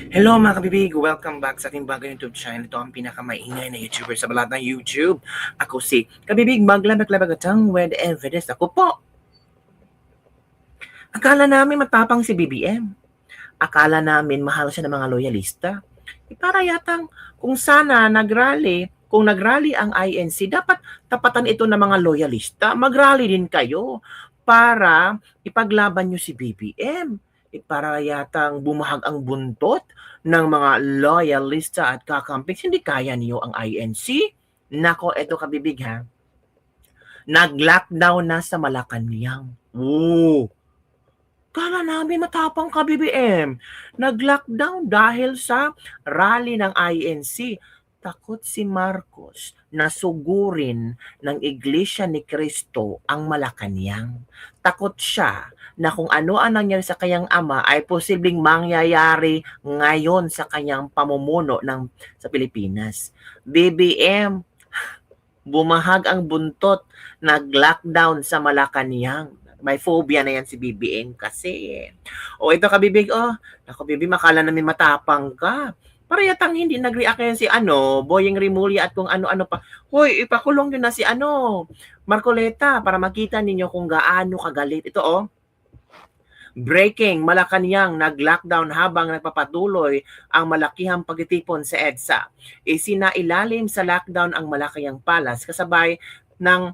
Hello mga kabibig! Welcome back sa ating bagong YouTube channel. Ito ang pinakamaingay na YouTuber sa balat ng YouTube. Ako si Kabibig Maglabag-labag at ang with evidence. Ako po! Akala namin matapang si BBM. Akala namin mahal siya ng mga loyalista. Para yatang kung sana kung nagrally ang INC, dapat tapatan ito ng mga loyalista. Magrally din kayo para ipaglaban nyo si BBM. Para yatang bumahag ang buntot ng mga loyalista at kakampings. Hindi kaya niyo ang INC. Nako, eto kabibig ha. Nag-lockdown na sa Malacanang. Oo. Kala namin matapang ka, BBM. Nag-lockdown dahil sa rally ng INC. Takot si Marcos na sugurin ng Iglesia ni Cristo ang Malacanang. Takot siya na kung ano ang nangyari sa kanyang ama ay posibleng mangyayari ngayon sa kanyang pamumuno sa Pilipinas. BBM, bumahag ang buntot, nag-lockdown sa Malacanang. May phobia na yan si BBM kasi. O ito kabibig, ako BBM, makala namin matapang ka. Para yatang hindi nag-react yan si Boyeng Rimulya at kung ano-ano pa. Hoy, ipakulong yun na si Marcoleta para makita ninyo kung gaano kagalit. Ito breaking, Malacanang nag-lockdown habang nagpapatuloy ang malakihang pagtitipon sa EDSA. Isinailalim sa lockdown ang Malacanang Palace kasabay ng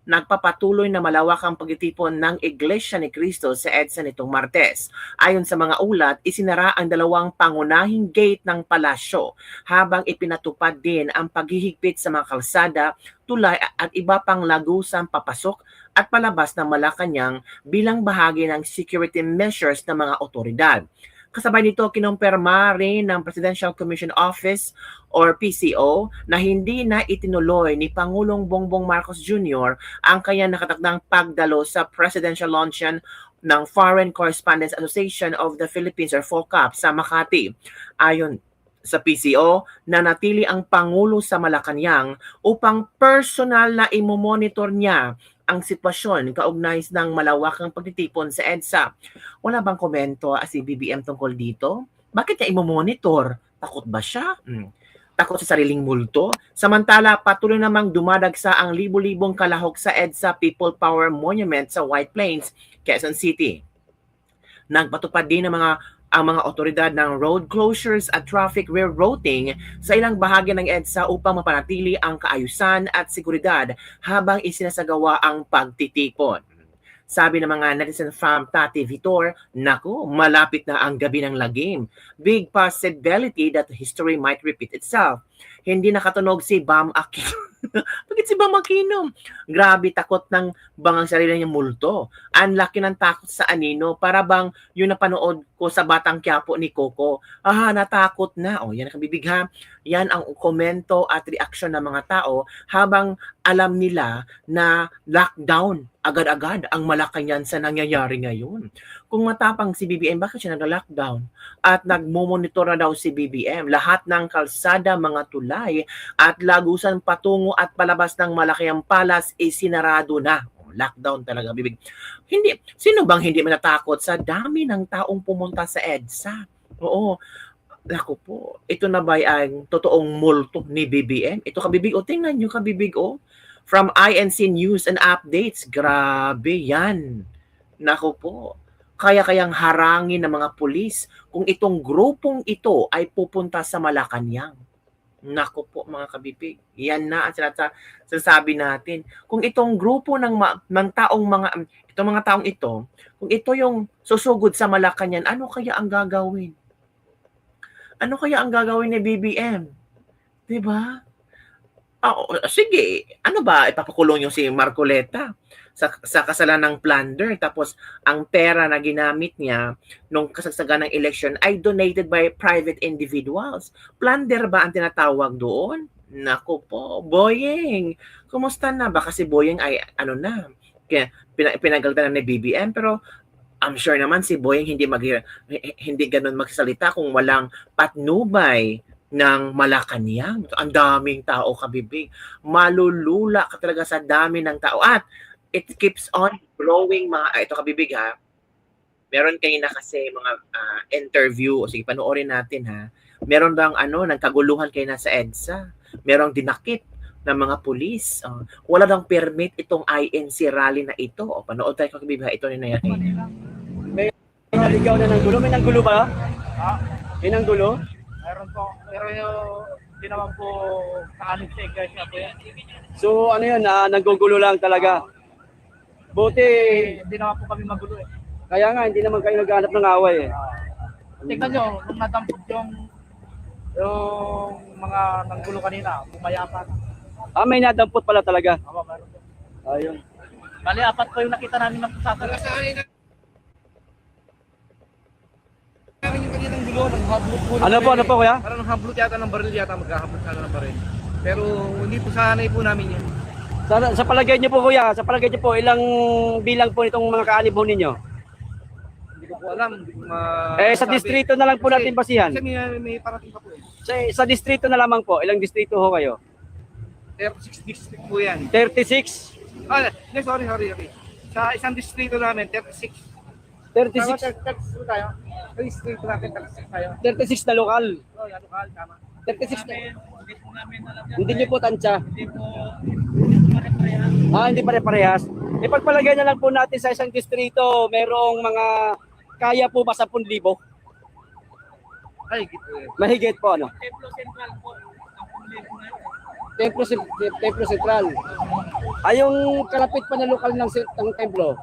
nagpapatuloy na malawakang pagtitipon ng Iglesia ni Cristo sa EDSA nitong Martes. Ayon sa mga ulat, isinara ang dalawang pangunahing gate ng palasyo habang ipinatupad din ang paghihigpit sa mga kalsada, tulay at iba pang lagusang papasok at palabas ng Malacanang bilang bahagi ng security measures ng mga otoridad. Kasabay nito, kinumpirma rin ng Presidential Commission Office or PCO na hindi na itinuloy ni Pangulong Bongbong Marcos Jr. ang kanyang nakatakdang pagdalo sa Presidential Luncheon ng Foreign Correspondents Association of the Philippines or FOCAP sa Makati. Ayon sa PCO, nanatili ang Pangulo sa Malacanang upang personal na imomonitor niya ang sitwasyon kaugnay ng malawakang pagtitipon sa EDSA. Wala bang komento si BBM tungkol dito? Bakit niya imomonitor? Takot ba siya? Takot sa sariling multo? Samantala, patuloy namang dumadagsa ang libu-libong kalahok sa EDSA People Power Monument sa White Plains, Quezon City. Nagpatupad din ang mga otoridad ng road closures at traffic rerouting sa ilang bahagi ng EDSA upang mapanatili ang kaayusan at seguridad habang isinasagawa ang pagtitipon. Sabi ng mga netizen from Tati Vitor, naku, malapit na ang gabi ng lagim. Big possibility that history might repeat itself. Hindi nakatunog si Bam Aquino. Bakit si Bam Aquino? Grabe, takot ng bangang sarili niyang multo. Ang laki ng takot sa anino. Para bang yung napanood ko sa Batang Quiapo ni Coco. Natakot na. Yan ang kabibig ha. Yan ang komento at reaksyon ng mga tao habang alam nila na lockdown agad-agad ang Malacanang sa nangyayari ngayon. Kung matapang si BBM, bakit siya nag-lockdown? At nagmumonitor na daw si BBM. Lahat ng kalsada, mga tulay at lagusan patungo at palabas ng Malacanang Palace sinarado na. Lockdown talaga, bibig. Sino bang hindi matatakot sa dami ng taong pumunta sa EDSA? Oo. Naku po, ito na ba ang totoong multo ni BBM? Ito kabibig, tingnan nyo kabibig, from INC News and Updates, grabe yan. Naku po, kayang harangin ng mga pulis kung itong grupong ito ay pupunta sa Malacanang. Naku po mga kabibig, yan na ang sinasabi natin. Kung itong grupo ng mga taong ito, kung ito yung susugod sa Malacanang, ano kaya ang gagawin? Ano kaya ang gagawin ni BBM? 'Di ba? Sige, ano ba, ipapakulong yung si Marcoleta sa kasalanang plunder, tapos ang pera na ginamit niya nung kasagsagan ng election ay donated by private individuals. Plunder ba ang tinatawag doon? Naku po, Boyeng, kumusta na? Baka si Boyeng ay pinagalitan na ni BBM, pero I'm sure naman si Boyeng hindi ganun magsalita kung walang patnubay ng Malacanang. Ang daming tao kabibig. Malulula ka talaga sa dami ng tao. At it keeps on growing ito kabibig ha. meron kayo na kasi mga interview, o sige, panoorin natin ha. Meron bang nagkaguluhan kayo na sa EDSA? Merong dinakip ng mga pulis. Wala bang permit itong INC rally na ito? O panood tayo kabibiha, ito ni Nayari. May naligaw na ng gulo? May nanggulo ba? May nanggulo? Meron po, pero hindi naman po kaanib sa iglesia po yan. So ano yun, nanggugulo lang talaga. Buti, Hindi naman po kami magulo eh. kaya nga hindi naman kayo naghahanap ng away eh. Tingnan nyo, nung nadampot yung mga nanggulo kanina, pumayapa na. May nadampot pala talaga. Aba, meron po. Ayun. Bali, 4 po yung nakita namin ng pusasa. Ano po kuya? Parang hablot yata ng baril yata, maghahablot sana ng baril. Pero hindi po sanay po namin yan. Sa palagay niyo po kuya, sa palagay niyo po, ilang bilang po itong mga kaanib ho ninyo? Hindi ko po alam. Hindi ko Sa distrito na lang po natin basihan. Kasi may parating pa po eh. Sa distrito na lamang po, ilang distrito ho kayo? 36 district po yan. 36? No, sorry. Sa isang distrito namin, 36. 36? 36 tayo. Sa distrito natin, 36 tayo. 36 na lokal. Oh, yan, lokal, tama. 36 na. Hindi niyo po tansya. Hindi pare-parehas. Ipagpalagay na lang po natin sa isang distrito, merong mga kaya po ba 10,000? Ay, gito eh. Mahigit po ano? Templo Central. Yung kalapit pa na lokal ng templo.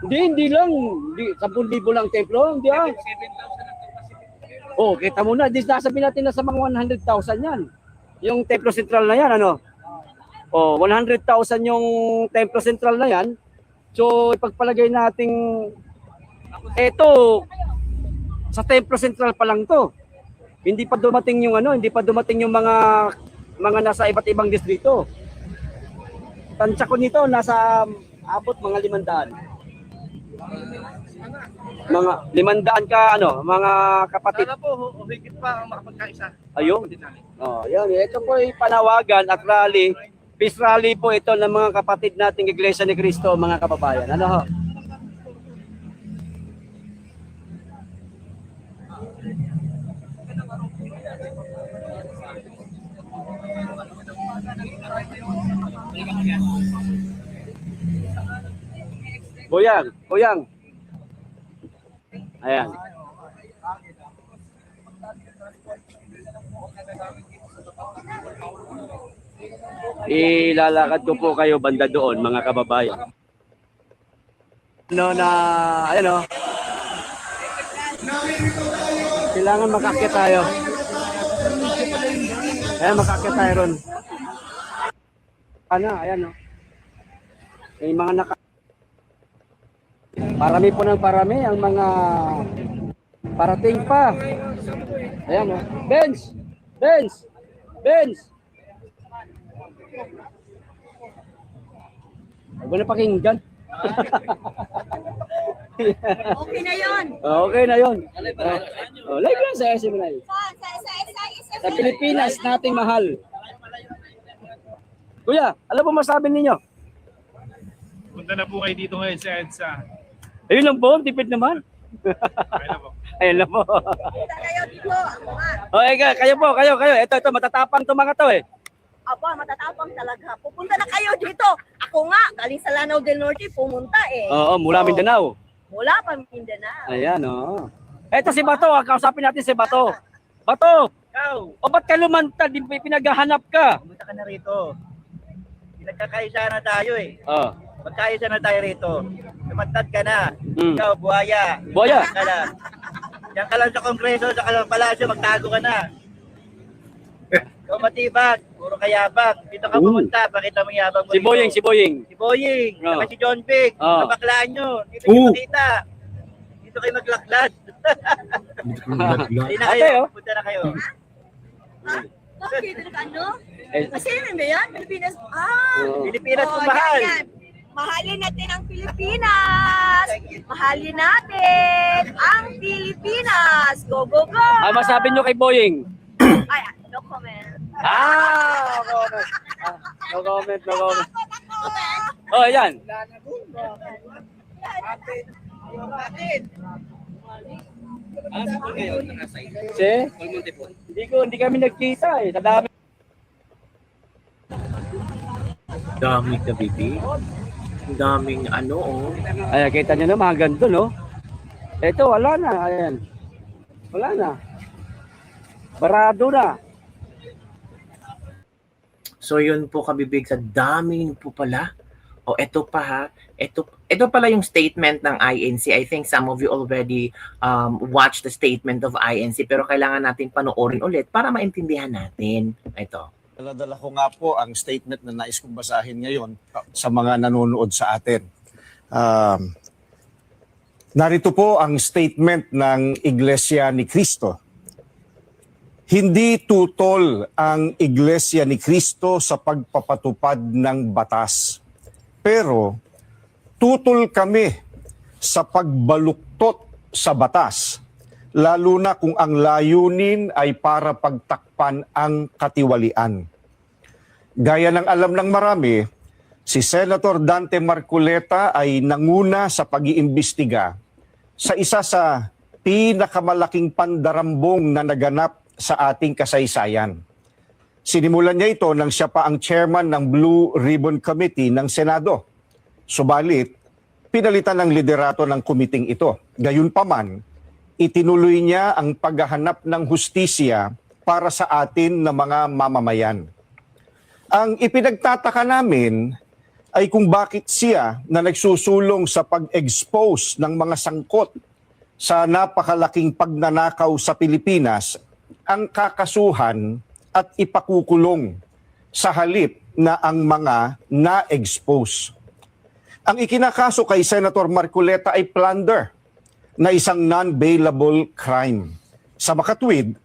Hindi lang. 10,000 lang templo. Hindi ah. Kita mo na. Nasabi natin na sa mga 100,000 yan. Yung Templo Central na yan, 100,000 yung Templo Central na yan. So, ipagpalagay nating sa Templo Central pa lang to. Hindi pa dumating yung mga nasa iba't ibang distrito. Tansya ko nito, nasa abot mga 500. Mga 500 ka mga kapatid. Sana po, higit pa ang makapagkaisa. Ayun. Yan. Ito po ay panawagan at rally. Peace rally po ito ng mga kapatid nating Iglesia ni Cristo, mga kababayan. Ano ho? Buyang. Ayan. Ilalakad ko po kayo banda doon, mga kababayan. Kailangan makakit tayo. Makakit tayo ron. Ayan. May mga parami po ng parami ang mga parating pa. Ayan Benz! Huwag na pakinggan. Okay na yun. Okay na yun. Live yan sa SMNI. Sa Pilipinas nating mahal. Kuya, ano po masabi ninyo? Punta na po kayo dito ngayon sa EDSA. Ayun lang po, tipid naman. Ayun lang po. Kayo dito. Ako nga. Kayo. Ito, matatapang to mga to eh. Aba, matatapang talaga. Pupunta na kayo dito. Ako nga, galing sa Lanao del Norte, pumunta eh. Oo, mula Mindanao. Mula pa Mindanao. Ayan, Ito si Bato, kausapin natin si Bato. Bato, ba't ka lumantad? Pinaghahanap ka. Pumunta ka na rito. Pinagkakaisa na tayo eh. Magkaisa na tayo rito. Lumantad ka na. Ikaw, buhaya. Buhaya? Diyan ka lang sa Kongreso, sa Palasyo, magtago ka na. Ikaw matibag, puro kayabang. Dito ka pumunta, pakita mo yabang mo. Si Boying. Si Boying, saka si John Vic. Kabaklaan nyo. Dito kayo makita. Dito kayo maglaklad. Hindi na kayo, punta na kayo. Bakit? Kasi yun ba yan? Pilipinas? Pilipinas kung mahal. Mahalin natin ang Pilipinas! Mahalin natin ang Pilipinas! Go, go, go! Masabi nyo kay Boying? Ay, no comment. No comment. Ayan. Hindi kami nagkita eh. Kadami. Dami ka, bibi. Ang daming ano, oh. Ayan, kita nyo na, mga ganito, no? Ito, wala na. Ayan. Wala na. Barado na. So yun po kabibig, sa daming po pala. O eto pa ha, ito pala yung statement ng INC. I think some of you already watched the statement of INC, pero kailangan natin panoorin ulit para maintindihan natin. Ito. Daladala ko nga po ang statement na nais kong basahin ngayon sa mga nanonood sa atin. Narito po ang statement ng Iglesia ni Cristo. Hindi tutol ang Iglesia ni Cristo sa pagpapatupad ng batas. Pero tutol kami sa pagbaluktot sa batas, lalo na kung ang layunin ay para pagtakpan ang katiwalian. Gaya ng alam ng marami, si Senator Dante Marcoleta ay nanguna sa pag-iimbestiga sa isa sa pinakamalaking pandarambong na naganap sa ating kasaysayan. Sinimulan niya ito nang siya pa ang chairman ng Blue Ribbon Committee ng Senado. Subalit, pinalitan ng liderato ng kumiting ito. Gayunpaman, itinuloy niya ang paghahanap ng hustisya para sa atin na mga mamamayan. Ang ipinagtataka namin ay kung bakit siya na nagsusulong sa pag-expose ng mga sangkot sa napakalaking pagnanakaw sa Pilipinas ang kakasuhan at ipakukulong sa halip na ang mga na-expose. Ang ikinakaso kay Senator Marcoleta ay plunder na isang non-bailable crime. Sa makatwid,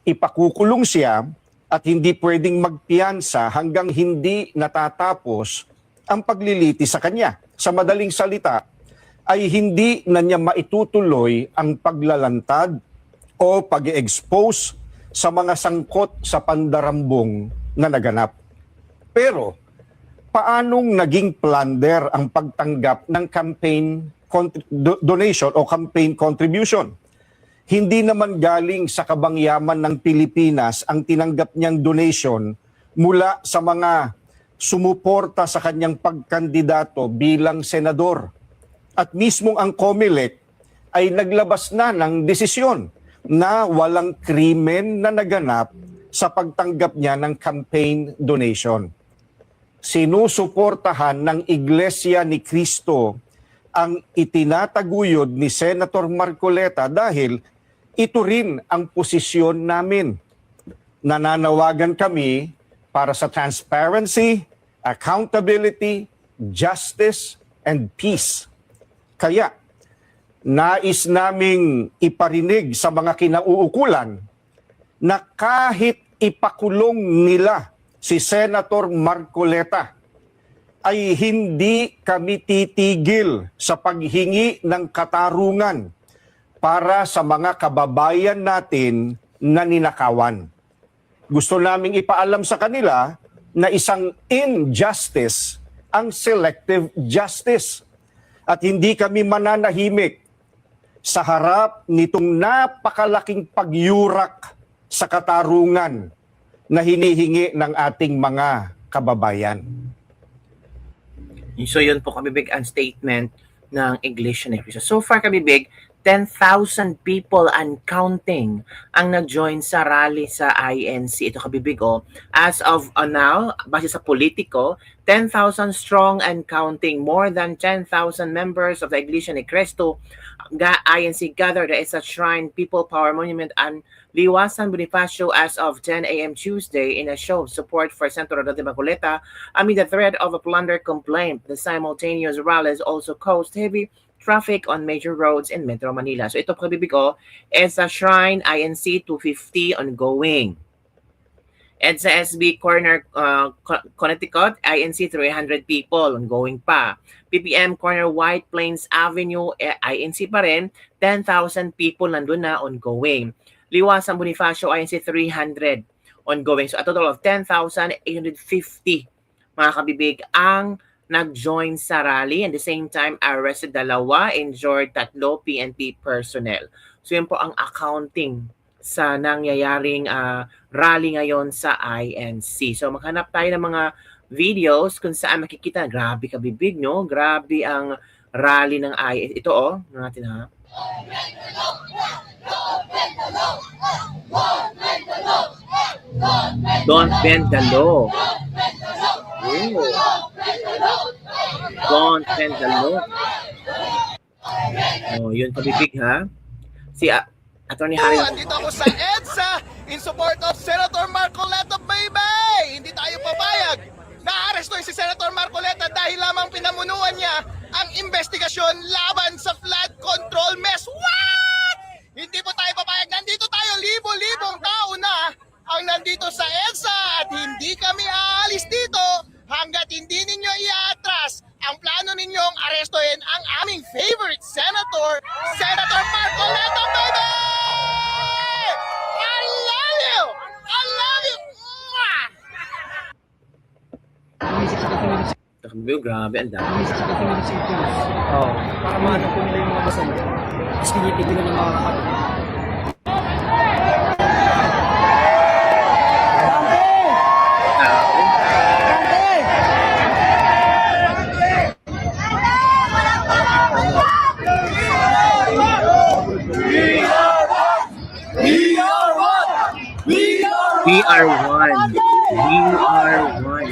ipakukulong siya at hindi pwedeng magpiyansa hanggang hindi natatapos ang pagliliti sa kanya. Sa madaling salita, ay hindi na niya maitutuloy ang paglalantad o pag-expose sa mga sangkot sa pandarambong na naganap. Pero, paanong naging plunder ang pagtanggap ng campaign donation o campaign contribution? Hindi naman galing sa kabangyaman ng Pilipinas ang tinanggap niyang donation mula sa mga sumuporta sa kanyang pagkandidato bilang senador. At mismong ang COMELEC ay naglabas na ng desisyon na walang krimen na naganap sa pagtanggap niya ng campaign donation. Sinusuportahan ng Iglesia ni Cristo ang itinataguyod ni Senator Marcoleta dahil ito rin ang posisyon namin. Nananawagan kami para sa transparency, accountability, justice, and peace. Kaya, nais naming iparinig sa mga kinauukulan na kahit ipakulong nila si Senator Marcoleta, ay hindi kami titigil sa paghingi ng katarungan para sa mga kababayan natin na ninakawan. Gusto naming ipaalam sa kanila na isang injustice ang selective justice. At hindi kami mananahimik sa harap nitong napakalaking pagyurak sa katarungan na hinihingi ng ating mga kababayan. So yun po kabibig ang statement ng Iglesia ni Cristo. So far kabibig, 10,000 people and counting ang nag-join sa rally sa INC. Ito kabibig as of now, base sa Politico, 10,000 strong and counting, more than 10,000 members of the Iglesia ni Cristo INC gathered at its shrine, People Power Monument and Liwasan Bonifacio as of 10 a.m. Tuesday in a show of support for Senator Dante Marcoleta amid the threat of a plunder complaint. The simultaneous rallies also caused heavy traffic on major roads in Metro Manila. So ito kabibig is a Shrine INC 250 ongoing. EDSA SB Corner Connecticut INC 300 people ongoing pa. PPM Corner White Plains Avenue INC pa rin 10,000 people nandun na ongoing. Liwasan Bonifacio INC 300 ongoing. So a total of 10,850 mga kabibig ang nag-join sa rally and the same time arrested 2, injured 3 PNP personnel. So yun po ang accounting sa nangyayaring rally ngayon sa INC. So maghanap tayo ng mga videos kung saan makikita, grabe kabibig, no? Grabe ang rally ng INC. Ito natin ha. Don't bend the law. Ooh. Don't bend the law. Oh, yun kabibig ha. Si Attorney Harry. Andito ako sa EDSA in support of Senator Marcoleta, baby! Hindi tayo papayag na arestuhin si Senator Marcoleta dahil lamang pinamunuan niya ang investigasyon laban sa flood control mess. What? Hindi po tayo papayag. Nandito tayo, libo-libong tao na ang nandito sa EDSA at hindi kami aalis dito hanggat hindi ninyo i-atras ang plano ninyong arestuhin ang aming favorite senator, Senator Marcoleta, baby! I love you! I love you! Mwah! Kabibig, grabe, ang dami. Oh, para maano po nila yung mga basal. Tapos pinipigilan ng mga kapatid. We are one. We are one.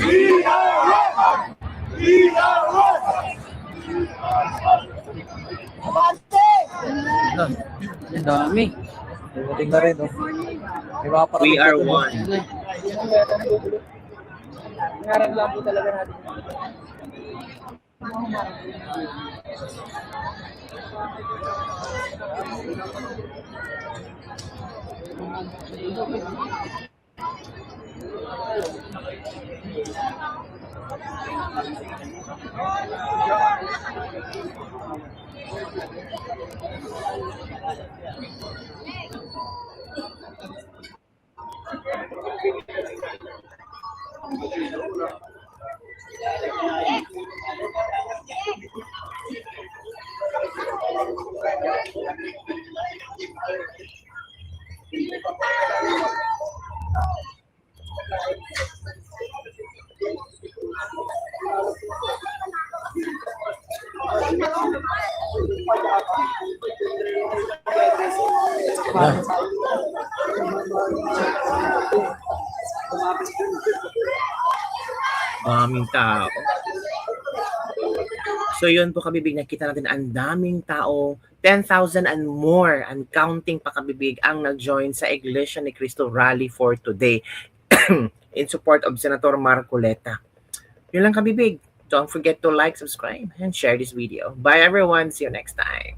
Ang dami. Dumating na rin, oh. Diba, We are one. Nangarap lang po talaga natin. Daming tao. So yun po kabibig, nakita natin ang daming tao, 10,000 and more and counting pa kabibig ang nag-join sa Iglesia ni Cristo Rally for today in support of Senator Marcoleta. Yun lang kabibig. Don't forget to like, subscribe, and share this video. Bye everyone. See you next time.